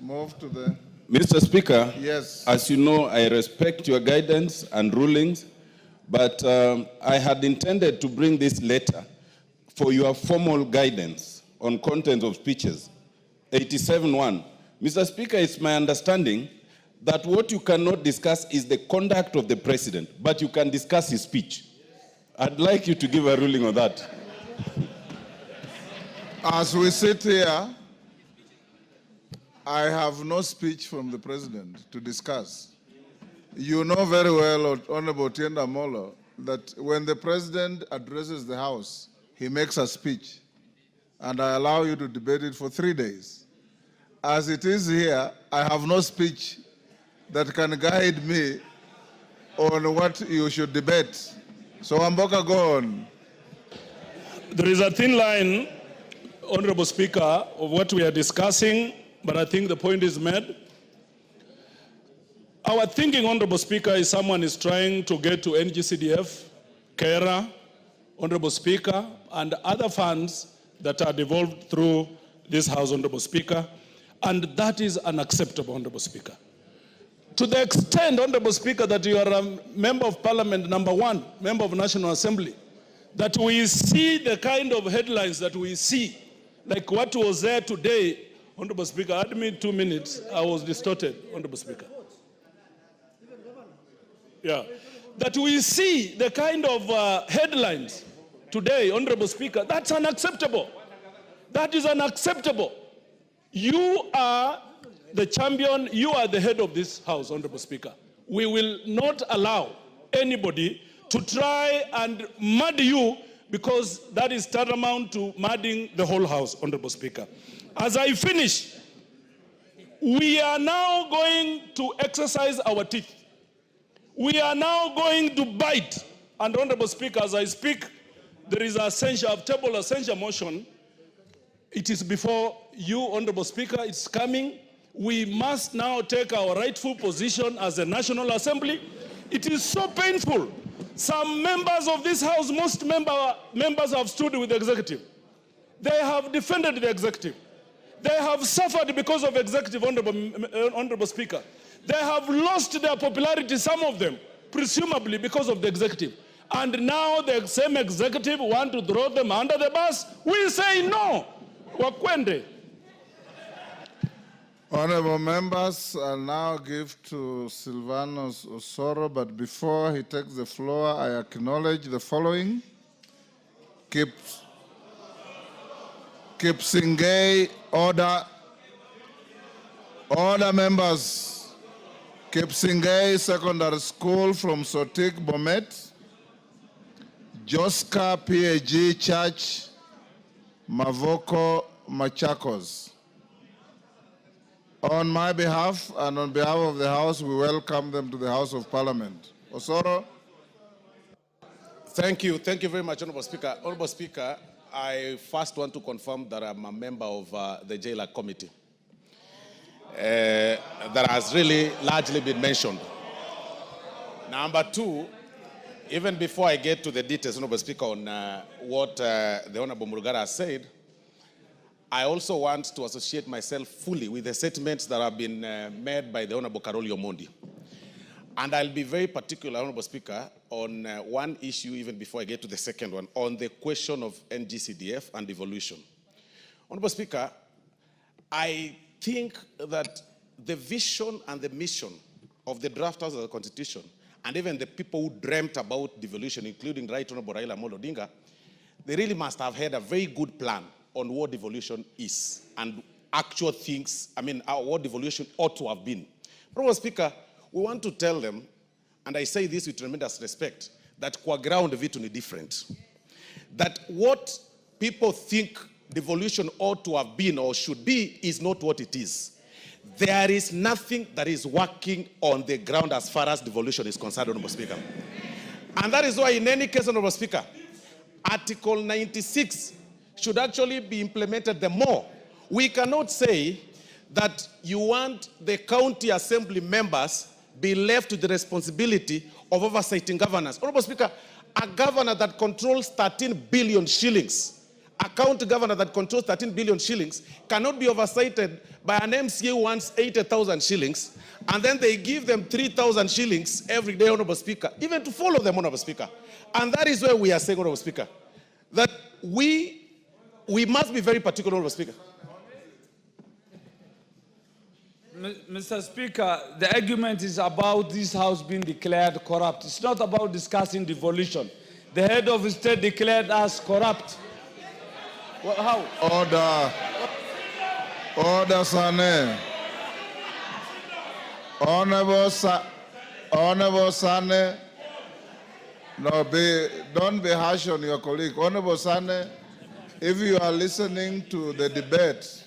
Move to the... Mr. Speaker, yes. As you know, I respect your guidance and rulings, but I had intended to bring this letter for your formal guidance on content of speeches. 87.1. Mr. Speaker, it's my understanding that what you cannot discuss is the conduct of the president, but you can discuss his speech. I'd like you to give a ruling on that. As we sit here, I have no speech from the president to discuss. You know very well, Honorable Tienda Molo, that when the president addresses the House, he makes a speech, and I allow you to debate it for 3 days. As it is here, I have no speech that can guide me on what you should debate. So, Amboka, go on. There is a thin line, Honorable Speaker, of what we are discussing, but I think the point is made. Our thinking, Honorable Speaker, is someone is trying to get to NGCDF, KERA, Honorable Speaker, and other funds that are devolved through this House, Honorable Speaker, and that is unacceptable, Honorable Speaker. To the extent, Honorable Speaker, that you are a member of Parliament, #1, member of National Assembly, that we see the kind of headlines that we see, like what was there today, Honorable Speaker, add me 2 minutes, I was distorted, Honorable Speaker. Yeah, that we see the kind of headlines today, Honorable Speaker, that's unacceptable. That is unacceptable. You are the champion, you are the head of this House, Honorable Speaker. We will not allow anybody to try and mud you, because that is tantamount to mudding the whole House, Honorable Speaker. As I finish, we are now going to exercise our teeth. We are now going to bite. And Honorable Speaker, as I speak, there is a table a censure motion. It is before you, Honorable Speaker, it's coming. We must now take our rightful position as a National Assembly. It is so painful. Some members of this House, most members have stood with the executive. They have defended the executive. They have suffered because of executive, Honorable Speaker. They have lost their popularity, some of them, presumably because of the executive. And now the same executive want to throw them under the bus. We say no. Wakwende. Honorable members, I'll now give to Silvanus Osoro, but before he takes the floor, I acknowledge the following. Kipsingay, order. Order, members. Kipsingay Secondary School from Sotik, Bomet. Joska PAG Church, Mavoko, Machakos. On my behalf and on behalf of the House, we welcome them to the House of Parliament. Osoro. Thank you. Thank you very much, Honorable Speaker. Honorable Speaker, I first want to confirm that I'm a member of the Jailer Committee. That has really largely been mentioned. Number two, even before I get to the details, Honorable Speaker, on what the Honorable Murugara has said, I also want to associate myself fully with the statements that have been made by the Honorable Karoli Omondi. And I'll be very particular, Honorable Speaker, on one issue even before I get to the second one, on the question of NGCDF and devolution. Honorable Speaker, I think that the vision and the mission of the drafters of the Constitution, and even the people who dreamt about devolution, including Right Honorable Raila Odinga, they really must have had a very good plan on what devolution is and actual things, what devolution ought to have been. Honorable Speaker, we want to tell them, and I say this with tremendous respect, that kwa ground vitu ni different. That what people think devolution ought to have been or should be is not what it is. There is nothing that is working on the ground as far as devolution is concerned, Honorable Speaker. And that is why, in any case, Honorable Speaker, Article 96 should actually be implemented the more. We cannot say that you want the county assembly members be left with the responsibility of oversighting governance. Honorable Speaker, a governor that controls 13 billion shillings A county governor that controls 13 billion shillings cannot be oversighted by an MCA who wants 80,000 shillings, and then they give them 3,000 shillings every day, Honorable Speaker, even to follow them, Honorable Speaker. And that is where we are saying, Honorable Speaker, that we must be very particular, Honorable Speaker. Mr. Speaker, the argument is about this house being declared corrupt. It's not about discussing devolution. The head of the state declared us corrupt. Well, how? Order. Order, Sane. Honorable Sane. No, don't be harsh on your colleague. Honorable Sane, if you are listening to the debate,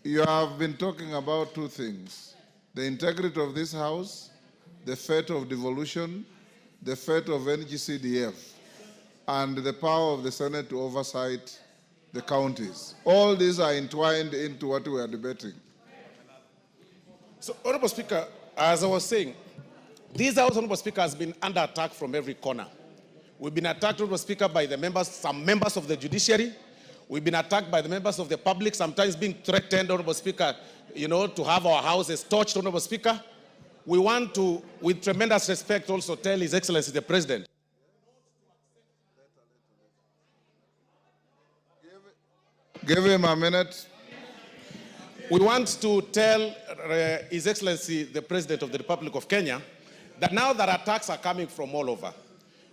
you have been talking about two things: the integrity of this house, the fate of devolution, the fate of NGCDF, and the power of the Senate to oversight the counties. All these are entwined into what we are debating. So, Honorable Speaker, as I was saying, this House, Honorable Speaker, has been under attack from every corner. We've been attacked, Honorable Speaker, by the members, some members of the judiciary. We've been attacked by the members of the public, sometimes being threatened, Honorable Speaker, to have our houses torched, Honorable Speaker. We want to, with tremendous respect, also tell His Excellency the President. Give him a minute. We want to tell His Excellency the President of the Republic of Kenya that now that attacks are coming from all over, I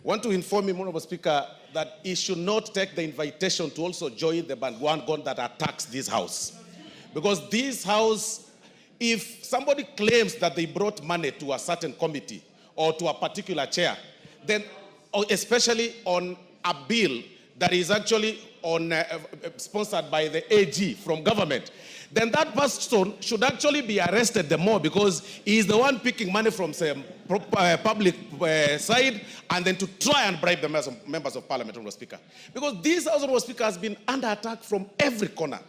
want to inform him, Honorable Speaker, that he should not take the invitation to also join the bandwagon that attacks this House. Because this House, if somebody claims that they brought money to a certain committee or to a particular chair, then especially on a bill that is actually sponsored by the AG from government, then that person should actually be arrested the more, because he is the one picking money from some public side and then to try and bribe the members of parliament, Honorable Speaker. Because this House, Honorable Speaker, has been under attack from every corner,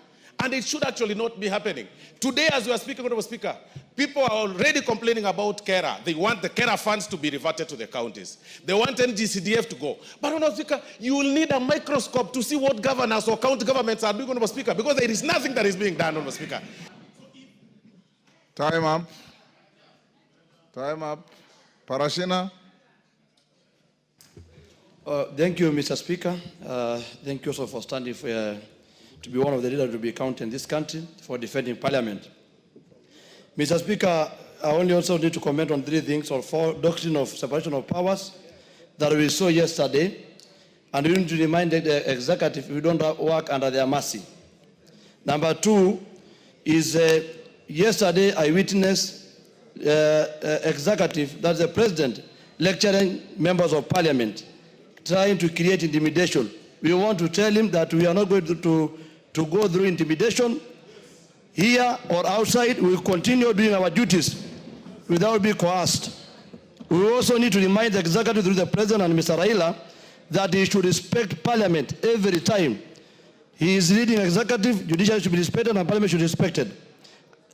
and it should actually not be happening. Today, as we are speaking, Honorable Speaker, people are already complaining about KERA. They want the KERA funds to be reverted to the counties. They want NGCDF to go. But, Honorable Speaker, you will need a microscope to see what governors or county governments are doing, Honorable Speaker, because there is nothing that is being done, Honorable Speaker. Time up. Time up. Parashina. Thank you, Mr. Speaker. Thank you also for standing for, to be one of the leaders to be counted in this country for defending Parliament. Mr. Speaker, I only also need to comment on three things, or four: doctrine of separation of powers that we saw yesterday, and we need to remind the executive we don't work under their mercy. Number two is yesterday I witnessed executive, that's the president, lecturing members of Parliament, trying to create intimidation. We want to tell him that we are not going to go through intimidation. Here or outside, we will continue doing our duties without being coerced. We also need to remind the executive through the president and Mr. Raila that he should respect Parliament every time. He is leading executive, judiciary should be respected, and Parliament should be respected.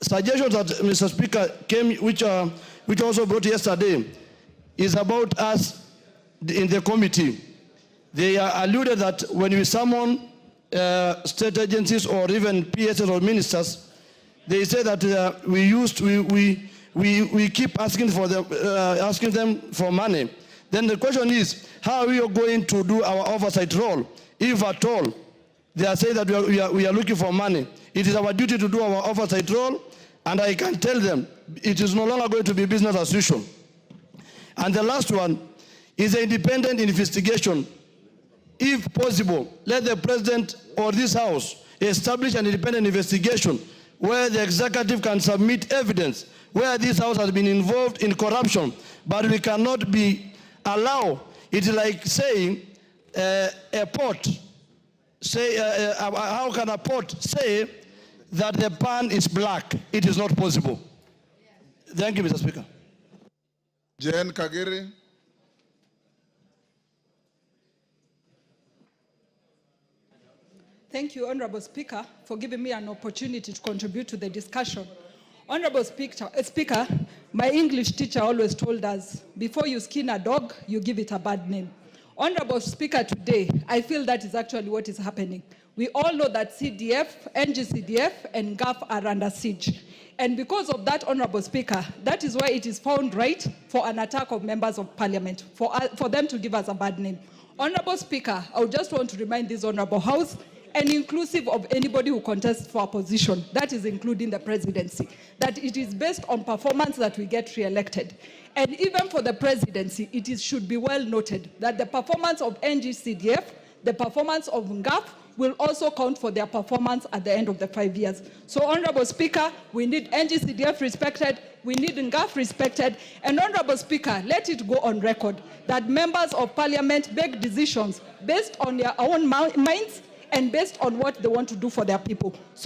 Suggestions that Mr. Speaker came, which also brought yesterday, is about us in the committee. They alluded that when we summon state agencies or even PSs or ministers, they say that we keep asking them for money. Then the question is, how are we going to do our oversight role, if at all? They are saying that we are looking for money. It is our duty to do our oversight role, and I can tell them it is no longer going to be business as usual. And the last one is an independent investigation. If possible, let the president or this House establish an independent investigation where the executive can submit evidence where this House has been involved in corruption. But we cannot allow it, like saying a pot. How can a pot say that the pan is black? It is not possible. Thank you, Mr. Speaker. Jane Kagiri. Thank you, Honorable Speaker, for giving me an opportunity to contribute to the discussion. Honorable Speaker, my English teacher always told us, before you skin a dog, you give it a bad name. Honorable Speaker, today, I feel that is actually what is happening. We all know that CDF, NGCDF, and GAF are under siege. And because of that, Honorable Speaker, that is why it is found right for an attack of members of parliament, for them to give us a bad name. Honorable Speaker, I would just want to remind this Honorable House, and inclusive of anybody who contests for a position, that is including the presidency, that it is based on performance that we get re-elected. And even for the presidency, should be well noted that the performance of NGCDF, the performance of NGAF, will also count for their performance at the end of the 5 years. So, Honorable Speaker, we need NGCDF respected, we need NGAF respected, and Honorable Speaker, let it go on record that members of parliament make decisions based on their own minds and based on what they want to do for their people. So